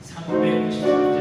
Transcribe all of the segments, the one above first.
393장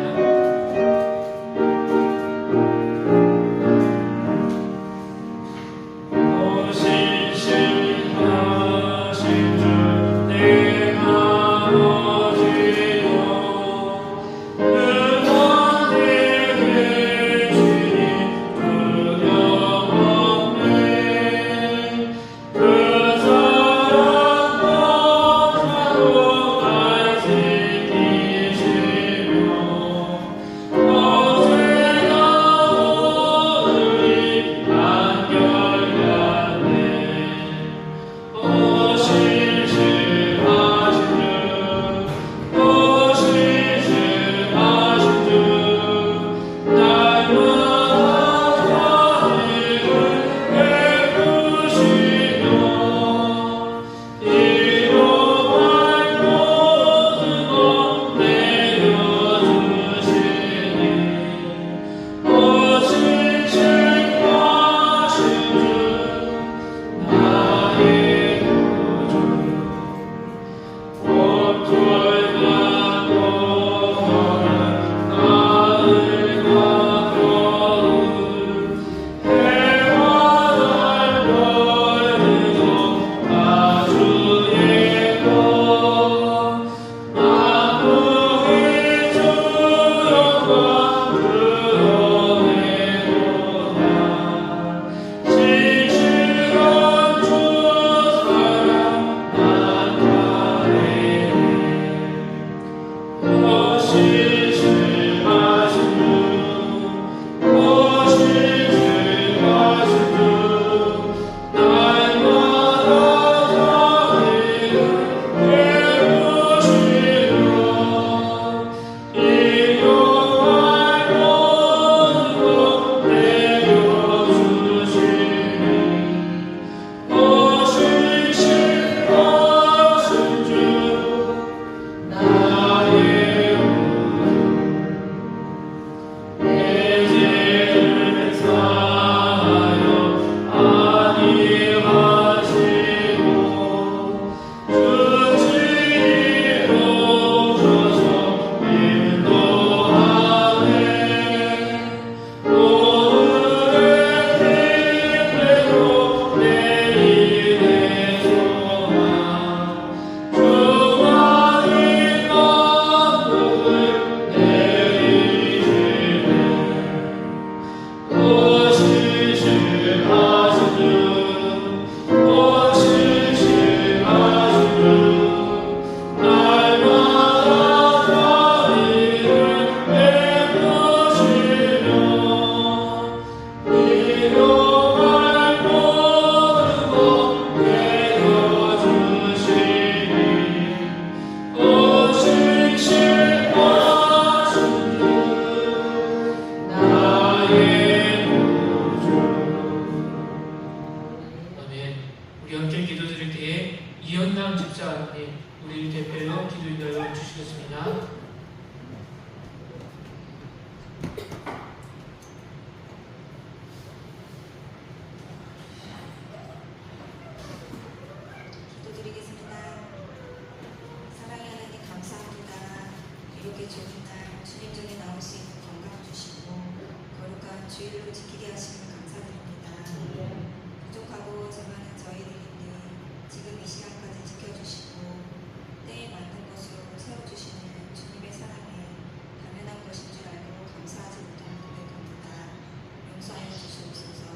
우리 함께 기도드릴 때에 이현남 집사님 우리 대표로 기도 인도해 주시겠습니다. 기도드리겠습니다. 사랑의 하나님 감사합니다. 이렇게 좋은 날 주님 전에 나올 수 있는 건강 주시고 거룩한 주일로 지키게 하시면 감사드립니다. 부족하고 재만한 저희들인데 지금 이 시간까지 지켜주시고 때에 맞는 것으로 채워주시는 주님의 사랑에 당연한 것인 줄 알고 감사하지 못하는 고백합니다. 용서하여 주시옵소서.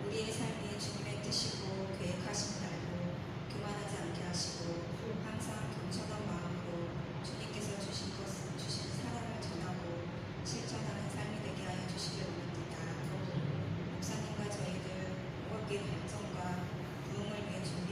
우리의 삶이 주님의 뜻이고 계획하신 날고 교만하지 않게 하시고 항상 겸손한 마음으로 주님께서 주신 사랑을 전하고 실천하는 삶이 되게 하여 주시길 원합니다. 목사님과 저희들 무겁게 발전과 부흥을 위해 준비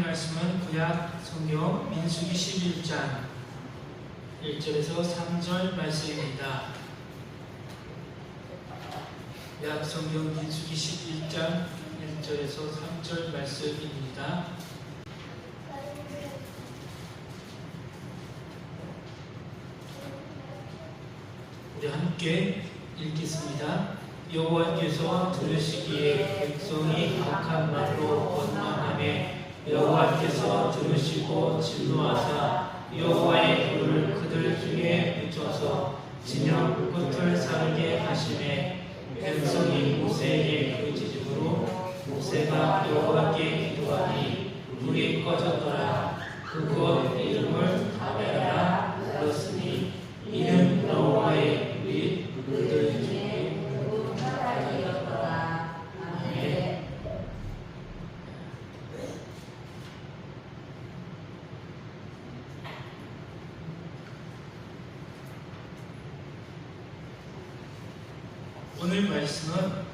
말씀은 구약 성경 민수기 11장 1절에서 3절 말씀입니다. 구약 성경 민수기 11장 1절에서 3절 말씀입니다. 우리 함께 읽겠습니다. 여호와께서 들으시기에 백성이 악한 말로 원망하매 여호와께서 들으시고 진노하사 여호와의 불을 그들 중에 붙여서 진영 끝을 사르게 하시매 백성이 모세에게 부르짖음으로 모세가 여호와께 기도하니 불이 꺼졌더라. 그곳 이름을 다베라라 불렀으니 이는 여호와의 불이 그들 중에 아멘. 오늘 말씀은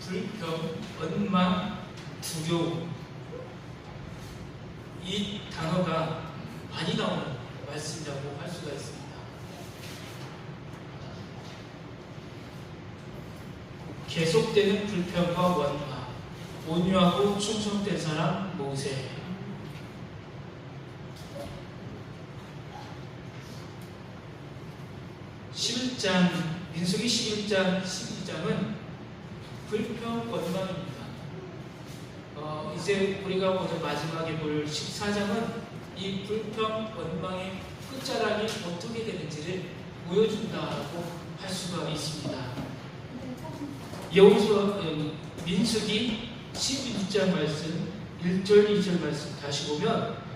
불평, 원망, 두려움 이 단어가 많이 나오는 말씀이라고 할 수가 있습니다. 계속되는 불평과 원망, 온유하고 충성된 사람 모세. 민수기 11장 12장은 불평 원망입니다. 이제 우리가 오늘 마지막에 볼 14장은 이 불평 원망의 끝자락이 어떻게 되는지를 보여준다고 할 수가 있습니다. 여기서 민수기 11장 말씀 1절 2절 말씀 다시 보면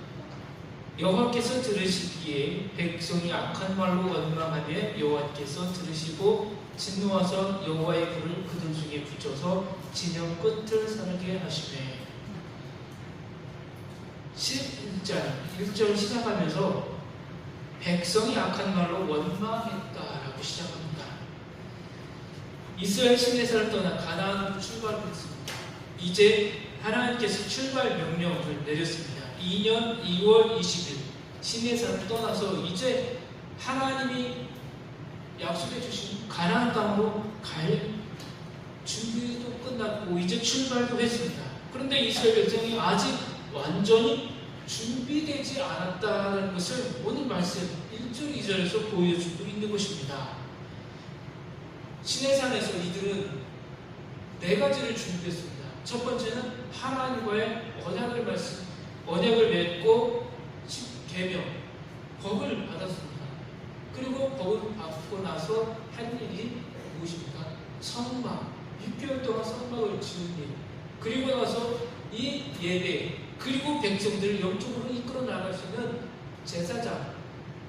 여호와께서 들으시기에 백성이 악한 말로 원망하며 여호와께서 들으시고 진노하사 여호와의 불을 그들 중에 붙여서 진영 끝을 사르게 하시매. 11장 1절 시작하면서 백성이 악한 말로 원망했다라고 시작합니다. 이스라엘 시내산을 떠나 가나안으로 출발했습니다. 이제 하나님께서 출발 명령을 내렸습니다. 2년 2월 20일 시내산을 떠나서 이제 하나님이 약속해 주신 가나안 땅으로 갈 준비도 끝났고 이제 출발도 했습니다. 그런데 이스라엘 백성이 아직 완전히 준비되지 않았다는 것을 오늘 말씀 1절 2절에서 보여주고 있는 것입니다. 시내산에서 이들은 4가지를 준비했습니다. 첫 번째는 하나님과의 언약을 맺고 계명, 법을 받았습니다. 그리고 법을 받고 나서 한 일이 무엇입니까? 성막, 6개월 동안 성막을 지은 일. 그리고 나서 이 예배, 그리고 백성들을 영적으로 이끌어 나갈 수 있는 제사장,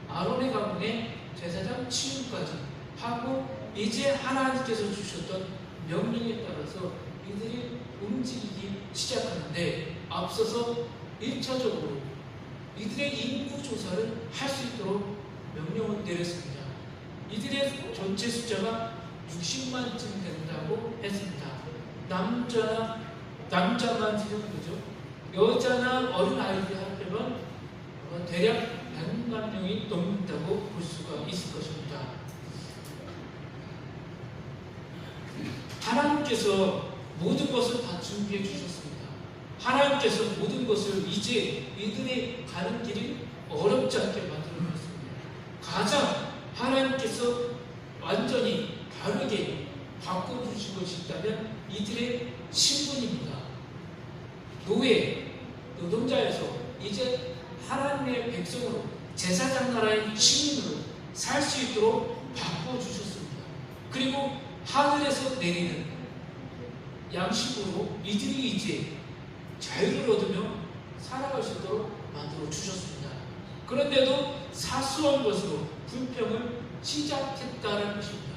아론의 가문의 제사장 취임까지 하고 이제 하나님께서 주셨던 명령에 따라서 이들이 움직이기 시작하는데 앞서서 1차적으로 이들의 인구 조사를 할 수 있도록 명령을 내렸습니다. 이들의 전체 숫자가 60만쯤 된다고 했습니다. 남자만 지정되죠. 여자나 어린 아이들 합하면 대략 100만 명이 넘는다고 볼 수가 있을 것입니다. 하나님께서 모든 것을 다 준비해 주셨습니다. 하나님께서 모든 것을 이제 이들이 가는 길이 어렵지 않게 만들어 주셨습니다. 가장 하나님께서 완전히 다르게 바꿔주신 것이 있다면 이들의 신분입니다. 노동자에서 이제 하나님의 백성으로 제사장 나라의 시민으로 살 수 있도록 바꿔주셨습니다. 그리고 하늘에서 내리는 양식으로 이들이 이제 자유를 얻으며 살아갈 수 있도록 만들어 주셨습니다. 그런데도 사소한 것으로 불평을 시작했다는 것입니다.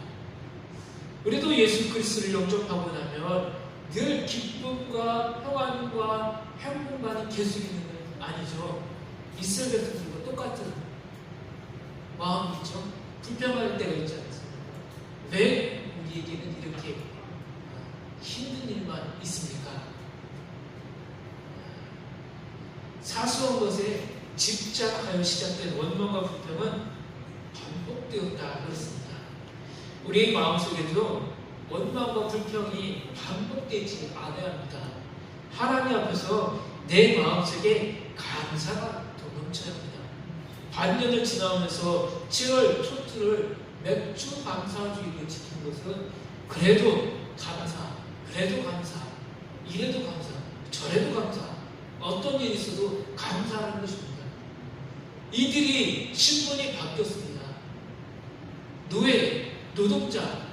그래도 예수 그리스도를 영접하고 나면 늘 기쁨과 평안과 행복만이 계속 있는 건 아니죠. 이스라엘 백성들과 똑같은 마음이죠. 불평할 때가 있지 않습니까? 왜 우리에게는 이렇게 힘든 일만 있습니까? 사소한 것에 집착하여 시작된 원망과 불평은 반복되었다 그렇습니다. 우리의 마음속에도 원망과 불평이 반복되지 않아야 합니다. 하나님 앞에서 내 마음속에 감사가 더 넘쳐야 합니다. 반년을 지나면서 7월 초틀을 맥주 감사주의로 지킨 것은 그래도 감사, 그래도 감사, 이래도 감사, 저래도 감사, 어떤 일이 있어도 감사하는 것입니다. 이들이 신분이 바뀌었습니다. 노예, 노동자,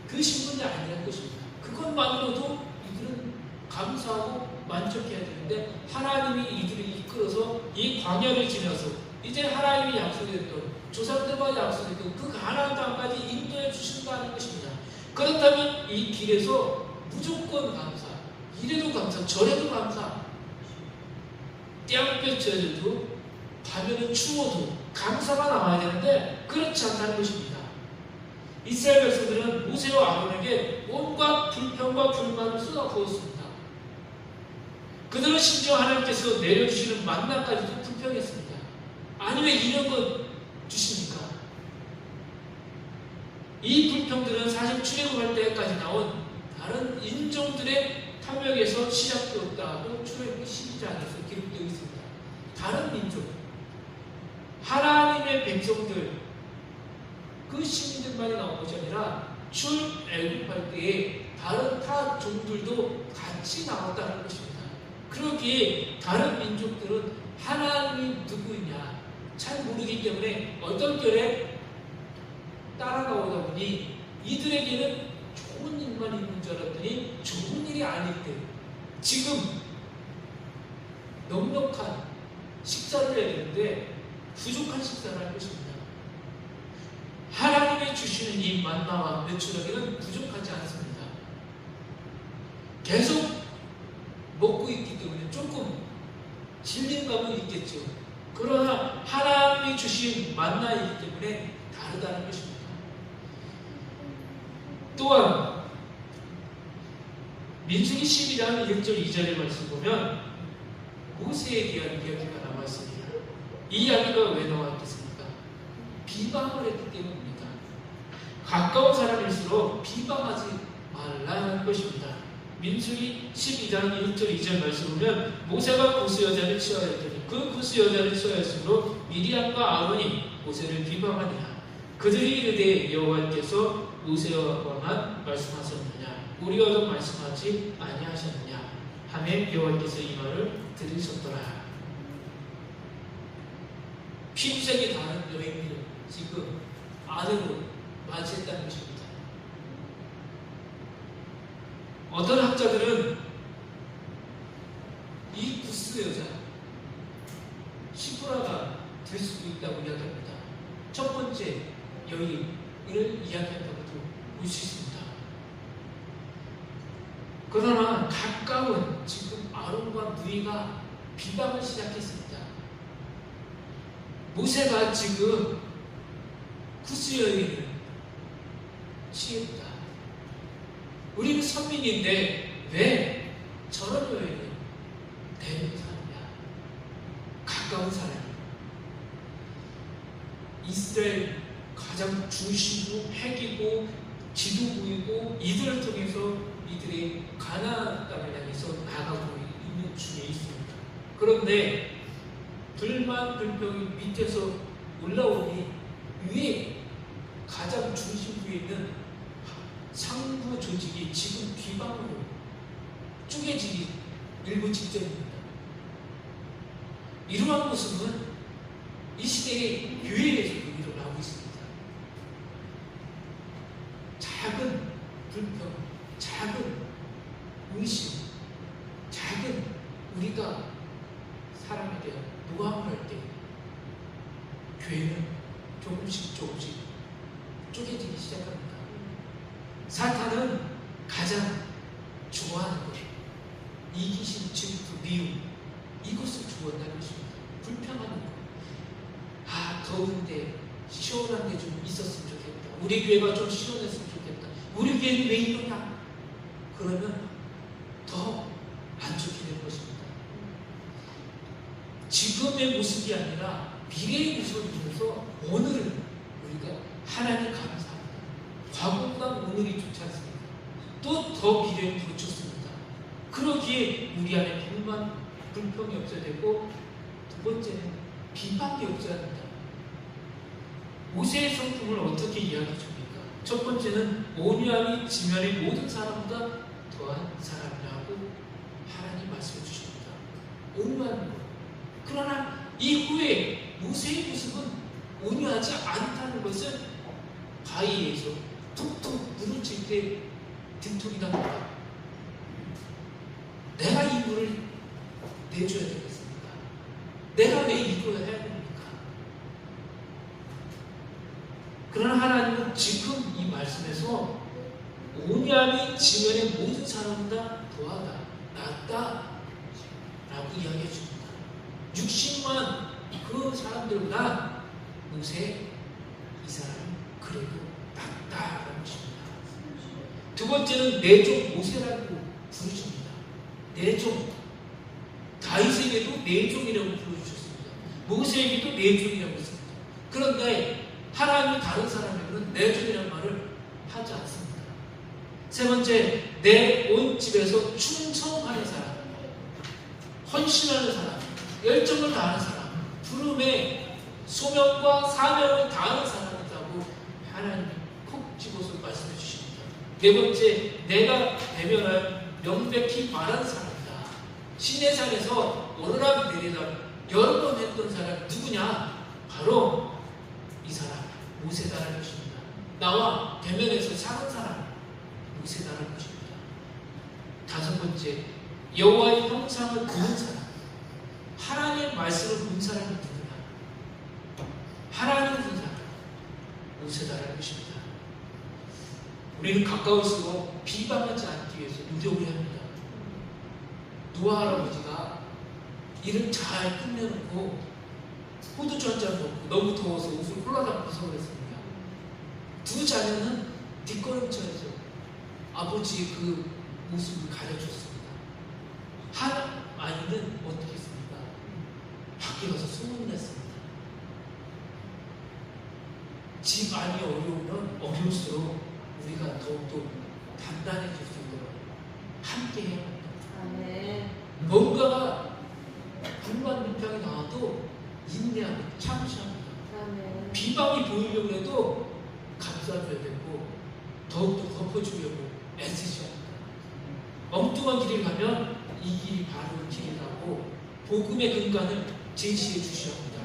그 신분이 아니라는 것입니다. 그것만으로도 이들은 감사하고 만족해야 되는데 하나님이 이들을 이끌어서 이 광야를 지나서 이제 하나님이 약속했던 조상들과 약속했던 그 가나안 땅까지 인도해 주신다는 것입니다. 그렇다면 이 길에서 무조건 감사, 이래도 감사, 저래도 감사, 떼양볕 져도 밤에는 추워도 감사가 나와야 되는데 그렇지 않다는 것입니다. 이스라엘 백성들은 모세와 아론에게 온갖 불평과 불만을 쏟아부었습니다. 그들은 심지어 하나님께서 내려주시는 만나까지도 불평했습니다. 아니 왜 이런 것 주십니까? 이 불평들은 사실 출애굽할 때까지 나온 다른 인종들의 탐욕에서 시작되었다고 출애굽기 12장에서 기록되어 있습니다. 다른 민족, 하나님의 백성들, 그 시민들만이 나온 것이 아니라 출애굽할 때에 다른 타 종들도 같이 나왔다는 것입니다. 그렇기에 다른 민족들은 하나님이 누구이냐 잘 모르기 때문에 어떤 결에 따라가오다 보니 이들에게는 좋은 일만 있는 줄 알았더니 좋은 일이 아닐 때 지금 넉넉한 식사를 해야 되는데 부족한 식사를 할 것입니다. 하나님이 주시는 이 만나와 메추라기는 부족하지 않습니다. 계속 먹고 있기 때문에 조금 질린 감은 있겠죠. 그러나 하나님이 주신 만나이기 때문에 다르다는 것입니다. 또한 민수기 12장 1절 2절의 말씀 보면 모세에 대한 이야기가 나와 있습니다. 이 이야기가 왜 나와 있겠습니까? 비방을 했기 때문입니다. 가까운 사람일수록 비방하지 말라는 것입니다. 민수기 12장 1절 2절 말씀 보면 모세가 구스 여자를 취하였더니 그 구스 여자를 취하였으므로 미리암과 아론이 모세를 비방하니라. 그들이 이르되 여호와께서 모세와만 말씀하셨느냐 우리와도 말씀하지 아니하셨느냐 하매 여호와께서 이 말을 들으셨더라. 피부색이 다른 여인들을 지금 아내로 맞이했다는 것입니다. 어떤 학자들은 이 구스 여자 시프라가 될 수도 있다고 이야기합니다. 첫 번째 여인을 이야기한다고도 볼 수 있습니다. 그러나 가까운 지금 아론과 누이가 비방을 시작했습니다. 모세가 지금 구스 여인을 취했다. 우리는 선민인데 왜 저런 여인을 데리고 사느냐? 가까운 사람이 이스라엘 가장 중심이고 핵이고 지도부이고 이들을 통해서 이들의 가나안 땅을 향해서 나가고 있는 중에 있습니다. 그런데 불만 불평이 밑에서 올라오니 위에 가장 중심부에 있는 상부 조직이 지금 비방으로 쪼개지기 일부 직전입니다. 이러한 모습은 이 시대의 교회에서도 일어나고 있습니다. 작은 불평, 작은 의심, 작은 우리가 사람에 대한 노함을 할 때 교회는 조금씩 쪼개지기 시작합니다. 사탄은 가장 좋아하는 것, 이기심, 질투, 미움, 이것을 좋아한다는 것입니다. 불평하는 것. 아, 더운데 시원한 게 좀 있었으면 좋겠다. 우리 교회가 좀 시원했으면 좋겠다. 우리 교회는 왜 이러냐? 그러면 더 안 좋게 될 것입니다. 지금의 모습이 아니라 미래의 모습을 보면서 오늘을 우리가 하나님 감사합니다. 과거보다 오늘이 좋지 않습니까? 또 더 미래는 더 좋습니다. 그러기에 우리 안에 불만, 불평이 없어야 되고, 두 번째는 비방이 없어야 합니다. 모세의 성품을 어떻게 이야기해 줍니까? 첫 번째는 온유함이 지면의 모든 사람보다 더한 사람이라고 하나님 말씀해 주십니다. 온유한 것. 그러나 이후에 모세의 모습은 온유하지 않다는 것은 바위에서 툭툭 부딪힐 때 등통이 납니다. 내가 이 물을 내줘야 되겠습니까? 내가 왜 이걸 해야 됩니까? 그러나 하나님은 지금 이 말씀에서 온유함이 지면의 모든 사람보다 더하다, 낫다 라고 이야기해 줍니다. 60만 그 사람들보다 모세 이 사람은 그래도 낫다라는 것입니다. 두 번째는 내종 모세라고 부르십니다. 내종. 다윗에게도 내종이라고 불러주셨습니다. 모세에게도 내종이라고 했습니다. 그런데 하나님이 다른 사람에게는 내종이라는 말을 하지 않습니다. 세 번째, 내 온 집에서 충성하는 사람, 헌신하는 사람, 열정을 다하는 사람, 부름에 소명과 사명을 다하는 사람이라고 하나님이 콕 집어서 말씀해 주십니다. 네 번째, 내가 대면하여 명백히 말하는 사람이다. 시내산에서 오르락 내리락 여러 번 했던 사람 누구냐? 바로 이 사람 모세다라는 것입니다. 나와 대면에서 사는 사람 모세다라는 것입니다. 다섯 번째, 여호와의 형상을 보는 사람, 하나님의 말씀을 본 사람이 누구냐? 하나님을 본 사람 모세다라는 것입니다. 우리는 가까울수록 비방하지 않기 위해서 노력을 합니다. 노아 할아버지가 일을 잘 끝내놓고 호두주 한 잔 먹고 너무 더워서 옷을 홀라당 벗어버렸습니다. 두 자녀는 뒷걸음쳐서 아버지의 그 모습을 가려줬습니다. 한 아이는 어떻게 했습니까? 밖에 가서 소문냈습니다. 집 안이 어려우면 어려울수록 우리가 더욱더 단단해질 수 있도록 함께 해야 합니다. 뭔가가 불만 불평이 나와도 인내하고 참으셔야 합니다. 비방이 보이려고 해도 감싸줘야 되고 더욱더 덮어주려고 애쓰셔야 합니다. 엉뚱한 길을 가면 이 길이 바른 길이라고 복음의 근간을 제시해 주셔야 합니다.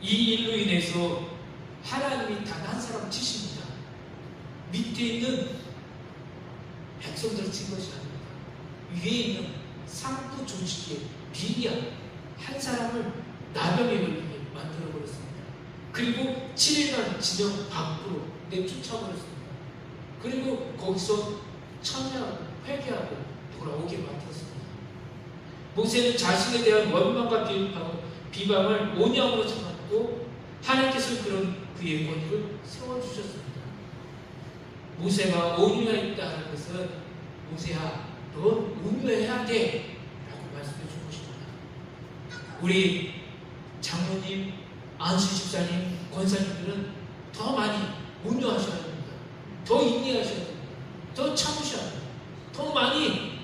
이 일로 인해서 하나님이 단 한 사람 치십니다. 밑에 있는 백성들을 친 것이 아닙니다. 위에 있는 상부 조직의 미리한 한 사람을 나병에 걸리게 만들어버렸습니다. 그리고 7일간 진영 밖으로 내쫓아버렸습니다. 그리고 거기서 참여하고 회개하고 돌아오게 만들었습니다. 모세는 자신에 대한 원망과 비방을 온유함으로 참았고 하나님께서 그런 그의 권위를 세워주셨습니다. 모세가 온유했다는 것은 모세야 넌 온유해야 돼 라고 말씀해 주고 싶습니다. 우리 장로님, 안수 집사님, 권사님들은 더 많이 온유하셔야 됩니다. 더 인내하셔야 됩니다. 더 참으셔야 됩니다. 더 많이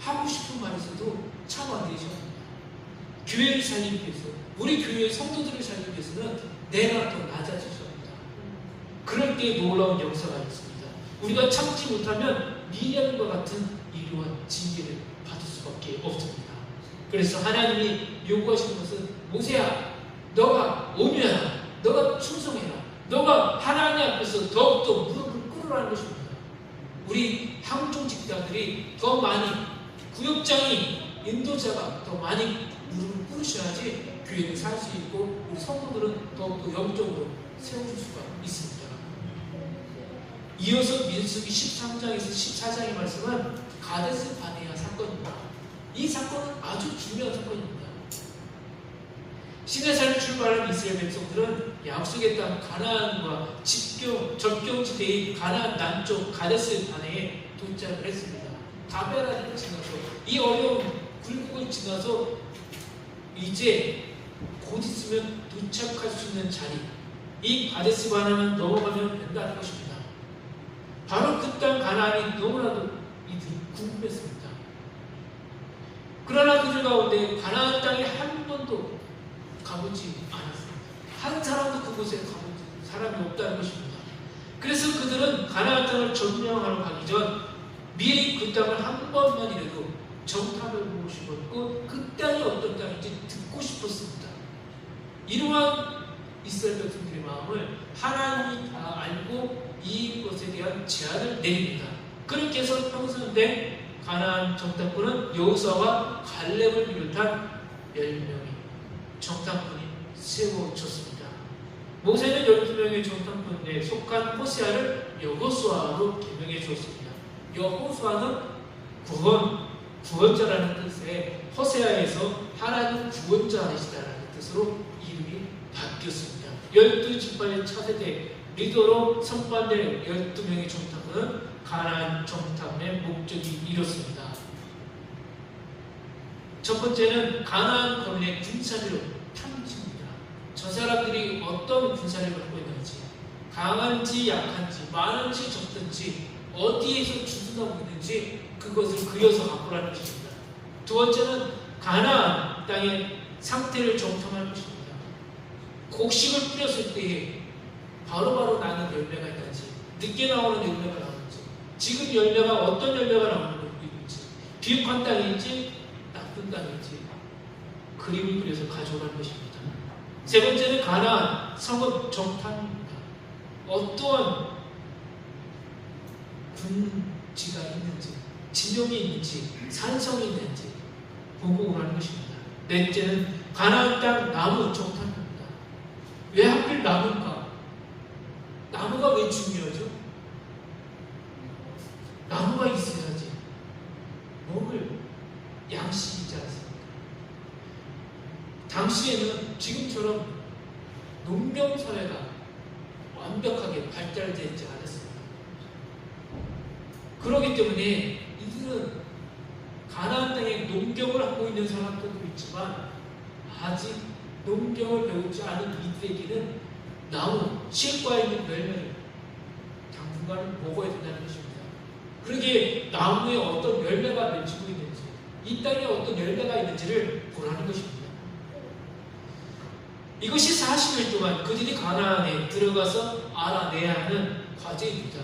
하고 싶은 말이 있어도 참아내셔야 됩니다. 교회를 살리기 위해서, 우리 교회의 성도들을 살리기 위해서는 내가 더 낮아지셔야 합니다. 그럴 때 놀라운 역사가 있습니다. 우리가 참지 못하면 미련과 같은 이러한 징계를 받을 수밖에 없습니다. 그래서 하나님이 요구하시는 것은 모세야, 너가 온유해라, 너가 충성해라, 너가 하나님 앞에서 더욱더 무릎을 꿇으라는 것입니다. 우리 항종 집사들이 더 많이, 구역장이, 인도자가 더 많이 무릎을 꿇으셔야지 교회를 살 수 있고 우리 성도들은 더욱더 영적으로 세워줄 수가 있습니다. 이어서 민수기 13장에서 14장의 말씀은 가데스 바네아 사건입니다. 이 사건은 아주 중요한 사건입니다. 시내산을 출발한 이스라엘 백성들은 약속의 땅 가나안과 접경지대인 가나안 남쪽 가데스 반해에 도착을 했습니다. 다베라를 지나서 이 어려운 굴곡을 지나서 이제 곧 있으면 도착할 수 있는 자리, 이 가데스 반해만 넘어가면 된다는 것입니다. 바로 그 땅 가나안이 너무나도 이들이 궁금했습니다. 그러나 그들 가운데 가나안 땅에 한 번도 가보지 않았습니다. 한 사람도 그곳에 가보지 사람이 없다는 것입니다. 그래서 그들은 가나안 땅을 점령하러 가기 전 미리 그 땅을 한 번만이라도 정탐해 보고 싶었고 그 땅이 어떤 땅인지 듣고 싶었습니다. 이러한 이스라엘 백성들의 마음을 하나님이 다 알고 이것에 대한 제안을 내립니다. 그렇게 해서 형성된 가나안 정탐꾼은 여호수아와 갈렙을 비롯한 10명의 정탐꾼이 세워졌습니다. 모세는 12명의 정탐꾼에 속한 호세아를 여호수아로 개명해 주었습니다. 여호수아는 구원자라는 뜻의 호세아에서 하나님 구원자이시다라는 뜻으로 이름이 바뀌었습니다. 12지파의 차세대 리더로 선발된 12명의 정탐꾼은 가나안 정탐의 목적이 이렇습니다. 첫 번째는 가나안 거민의 군사력을 탐지입니다. 저 사람들이 어떤 군사력을 갖고 있는지, 강한지 약한지, 많은지 적든지, 어디에서 주둔하고 있는지 그것을 그려서 갖고 라는 것입니다. 두 번째는 가나안 땅의 상태를 정탐할 것입니다. 곡식을 뿌렸을 때에 바로바로 나는 열매가 있는지, 늦게 나오는 열매가 나오는지, 지금 열매가 어떤 열매가 나오는 것인지, 비옥한 땅인지 나쁜 땅인지 그림을 그려서 가져가는 것입니다. 세 번째는 가나안 성읍 정탐입니다. 어떠한 군지가 있는지, 진영이 있는지, 산성이 있는지 보고 오라는 것입니다. 넷째는 가나안 땅 나무 정탐입니다. 왜 하필 나무인가? 나무가 왜 중요하죠? 나무가 있어야지 먹을 양식이지 않습니까? 당시에는 지금처럼 농경사회가 완벽하게 발달되지 않았습니다. 그렇기 때문에 이들은 가나안 땅에 농경을 하고 있는 사람들도 있지만 아직 농경을 배우지 않은 이들에게는 나무, 실과 있는 열매를 당분간 먹어야 된다는 것입니다. 그러기에 나무에 어떤 열매가 맺히고 있는지, 이 땅에 어떤 열매가 있는지를 보라는 것입니다. 이것이 40일 동안 그들이 가나안에 들어가서 알아내야 하는 과제입니다.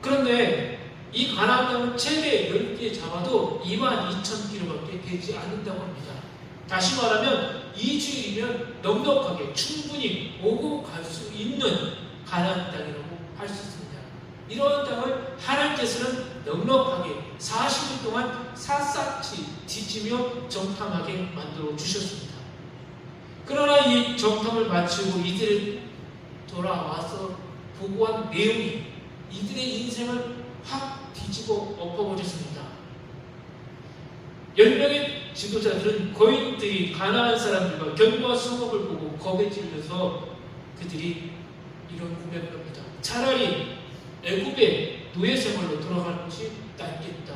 그런데 이 가나안 땅은 최대 10개 잡아도 22,000km밖에 되지 않는다고 합니다. 다시 말하면 2주일이면 넉넉하게 충분히 오고 갈 수 있는 가나안 땅이라고 할 수 있습니다. 이러한 땅을 하나님께서는 넉넉하게 40일 동안 샅샅이 뒤지며 정탐하게 만들어 주셨습니다. 그러나 이 정탐을 마치고 이들이 돌아와서 보고한 내용이 이들의 인생을 확 뒤집어 엎어버렸습니다. 10명의 지도자들은 거인들이 가나안 사람들과 견고한 성읍을 보고 겁에 질려서 그들이 이런 고백을 합니다. 차라리 애굽의 노예 생활로 돌아가는 것이 낫겠다.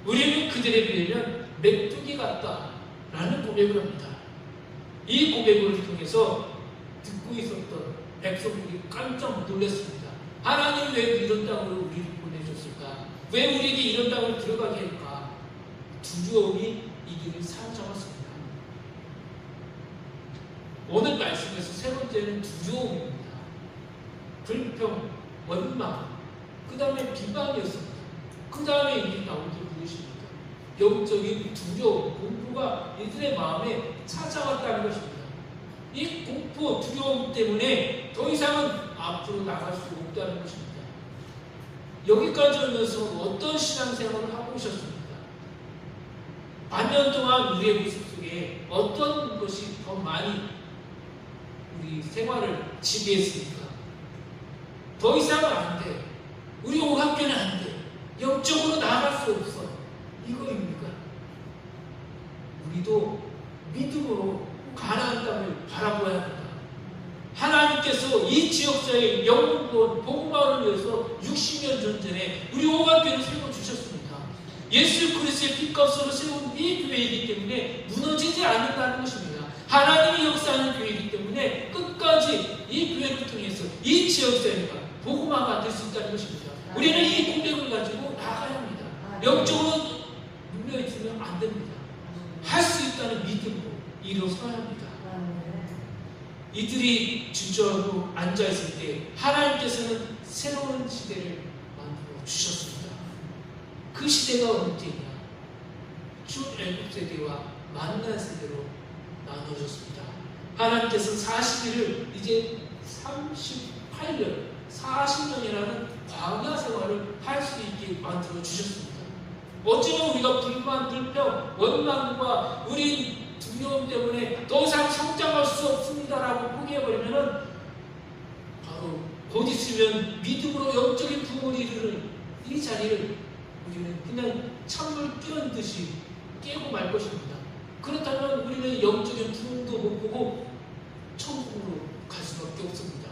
우리는 그들에 비하면 메뚜기 같다 라는 고백을 합니다. 이 고백을 통해서 듣고 있었던 백성들이 깜짝 놀랐습니다. 하나님 왜 이런 땅으로 우리를 보내줬을까? 왜 우리에게 이런 땅을 들어가게 할까? 두려움이 이들을 사로잡았습니다. 오늘 말씀에서 세 번째는 두려움입니다. 불평, 원망, 그 다음에 비방이었습니다. 그 다음에 이들이 나온 게 무엇입니까? 영적인 두려움, 공포가 이들의 마음에 찾아왔다는 것입니다. 이 공포, 두려움 때문에 더 이상은 앞으로 나갈 수 없다는 것입니다. 여기까지 오면서 어떤 신앙생활을 하고 오셨습니까? 반년 동안 우리의 모습 속에 어떤 것이 더 많이 우리 생활을 지배했습니까? 더 이상은 안 돼. 우리 오학교는 안 돼. 영적으로 나아갈 수 없어. 이거입니까? 우리도 믿음으로 가나안 땅을 바라보아야 합니다. 하나님께서 이 지역사회의 영웅권 복음화를 위해서 60년 전에 우리 오갈교회를 세워주셨습니다. 예수 그리스도의 핏값으로 세운 이 교회이기 때문에 무너지지 않는다는 것입니다. 하나님이 역사하는 교회이기 때문에 끝까지 이 교회를 통해서 이 지역사회가 복음화가 될 수 있다는 것입니다. 우리는 이 고백을 가지고 나가야 합니다. 영적으로 눌려있으면 안 됩니다. 할 수 있다는 믿음으로 일어서야 합니다. 이들이 주저하고 앉아있을 때 하나님께서는 새로운 시대를 만들어 주셨습니다. 그 시대가 어느 때냐? 출애굽 세대와 만난 세대로 나눠졌습니다. 하나님께서 40일을 이제 38년, 40년이라는 광야 생활을 할 수 있게 만들어 주셨습니다. 어쩌면 우리가 불만, 불평, 원망과 우리 두려움 때문에 더 이상 성장할 수 없습니다라고 포기해버리면 바로 곧 있으면 믿음으로 영적인 부흥을 이루는 이 자리를 우리는 그냥 찬물 끼얹 듯이 깨고 말 것입니다. 그렇다면 우리는 영적인 부흥도 못 보고 천국으로 갈 수밖에 없습니다.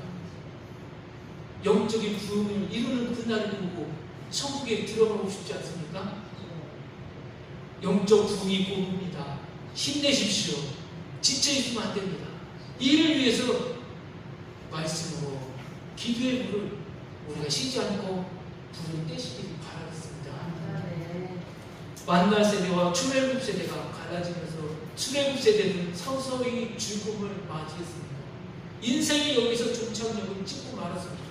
영적인 부흥을 이루는 그날을 보고 천국에 들어가고 싶지 않습니까? 영적 부흥이 곧입니다. 힘내십시오. 지쳐있으면 안 됩니다. 이를 위해서 말씀으로 기도의 물을 우리가 쉬지 않고 불을 떼시길 바라겠습니다. 만날 세대와 출애굽 세대가 갈라지면서 출애굽 세대는 서서히 죽음을 맞이했습니다. 인생이 여기서 종착역을 찍고 말았습니다.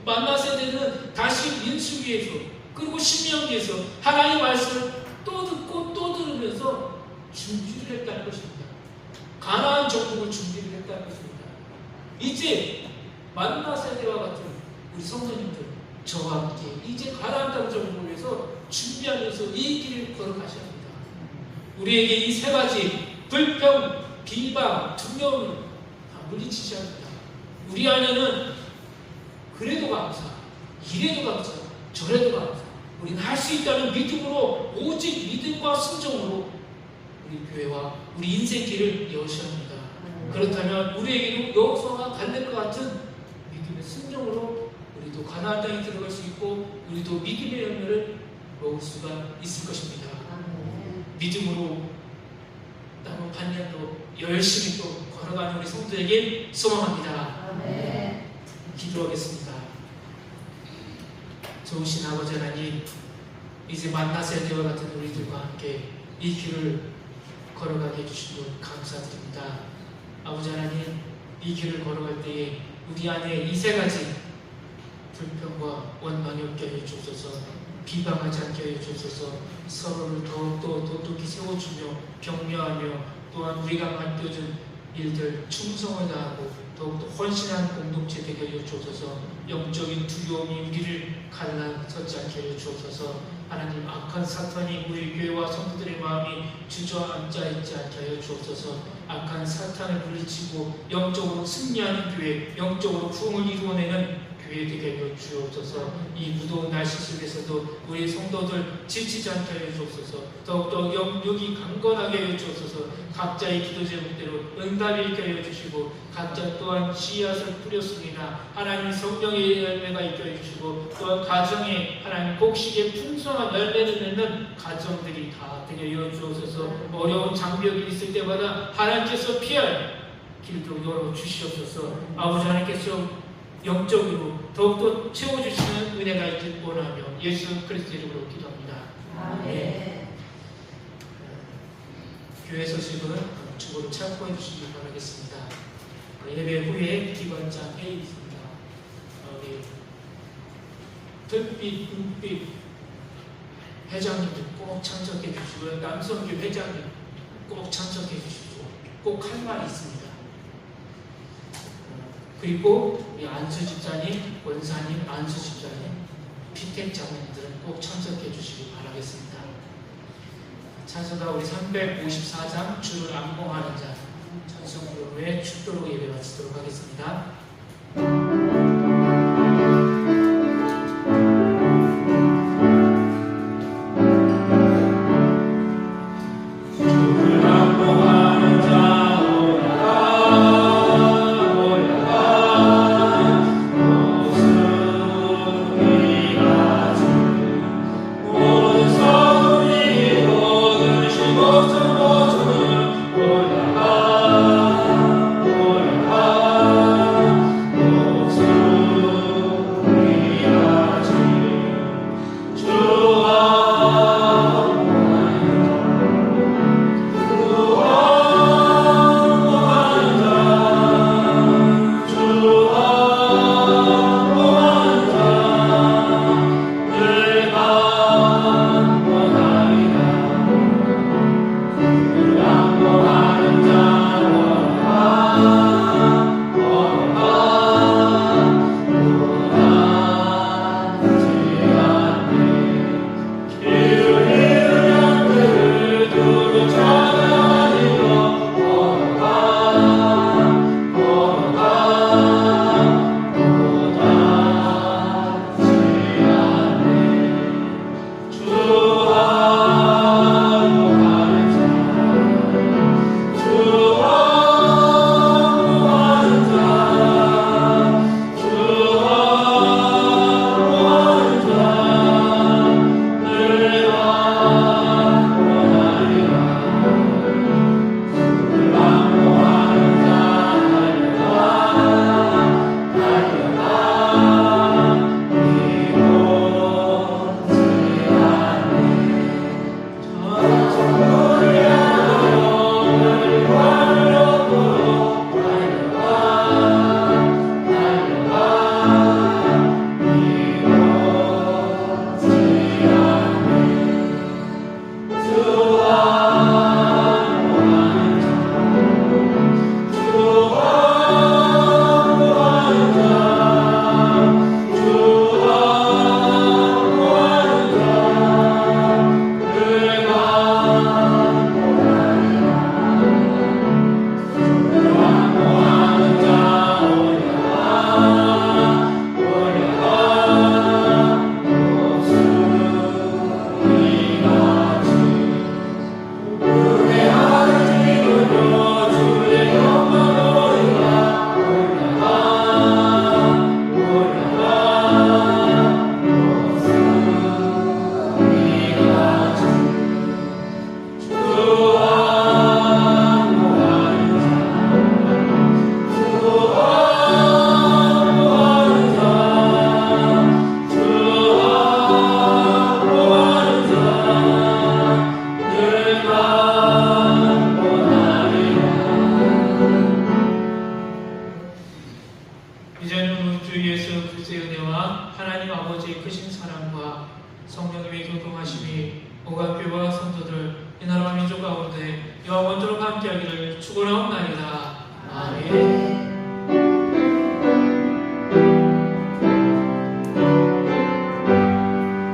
만날 세대는 다시 민수기에서 그리고 신명기에서 하나님의 말씀을 또 듣고 또 들으면서 준비를 했다는 것입니다. 가나안 정복을 준비를 했다는 것입니다. 이제 만나 세대와 같은 우리 성도님들 저와 함께 이제 가나안 땅 정복을 위해서 준비하면서 이 길을 걸어가셔야 합니다. 우리에게 이 세 가지 불평, 비방, 두려움을 다 물리치셔야 합니다. 우리 안에는 그래도 감사, 이래도 감사, 저래도 감사, 우리는 할 수 있다는 믿음으로 오직 믿음과 순종으로 우리 교회와 우리 인생길을 여셔야 합니다. 그렇다면 우리에게도 여호수아가 갈렙과 같은 믿음의 순종으로 우리도 가나안 땅에 들어갈 수 있고 우리도 믿음의 열매를 먹을 수가 있을 것입니다. 믿음으로 남은 반년도 열심히 또 걸어가는 우리 성도에게 소망합니다. 기도하겠습니다. 좋으신 아버지 하나님, 이제 만나 세대와 같은 우리들과 함께 이 길을 걸어가게 해주신 것 감사드립니다. 아버지 하나님, 이 길을 걸어갈 때에 우리 안에 이 세 가지 불평과 원망이 없게 하여 주옵소서, 비방하지 않게 하여 주옵소서, 서로를 더욱더 똑똑히 세워주며 격려하며 또한 우리가 맡겨준 일들 충성을 다하고 더욱더 헌신한 공동체 되게 하여 주옵소서. 영적인 두려움이 우리를 갈라서지 않게 하여 주옵소서. 하나님, 악한 사탄이 우리 교회와 성도들의 마음이 주저앉아 있지 않게 하여 주옵소서. 악한 사탄을 물리치고 영적으로 승리하는 교회, 영적으로 부흥을 이루어내는 교회 되게 하여 주옵소서. 이 무더운 날씨 속에서도 우리 성도들 지치지 않게 하여 주옵소서. 더욱더 영육이 강건하게 하여 주옵소서. 각자의 기도 제목대로 응답이 있게 하여 주시고 각자 또한 씨앗을 뿌렸습니다. 하나님 성령의 열매가 있게 하여 주시고 또한 가정에 하나님 곡식의 풍성한 열매를 맺는 가정들이 다 되게 하여 주옵소서. 어려운 장벽이 있을 때마다 하나님께서 피할 길도 열어주시옵소서. 아버지 하나님께서 영적으로 더욱더 채워주시는 은혜가 있길 원하며 예수 그리스도 이름으로 기도합니다. 아멘. 교회 소식은 축으로 참고해 주시기 바라겠습니다. 예배 후에 기관장 회의 있습니다. 우리 특빛, 은빛 회장님들 꼭 참석해 주시고요. 남성교 회장님 꼭 참석해 주시고 꼭 할 말이 있습니다. 그리고 우리 안수 집사님, 원사님, 안수 집사님, 피택 장로님들은 꼭 참석해 주시기 바라겠습니다. 찬송가 우리 354장 주를 안봉하는 자 찬송 부르에 축도로 예배 마치도록 하겠습니다. 주를 안봉하는 자 그리스도의 은혜와 하나님 아버지의 크신 사랑과 성령님의 교통하심이 오각교와 성도들 이 나라와 민족 가운데 영원토록 함께하기를 축원하옵나이다.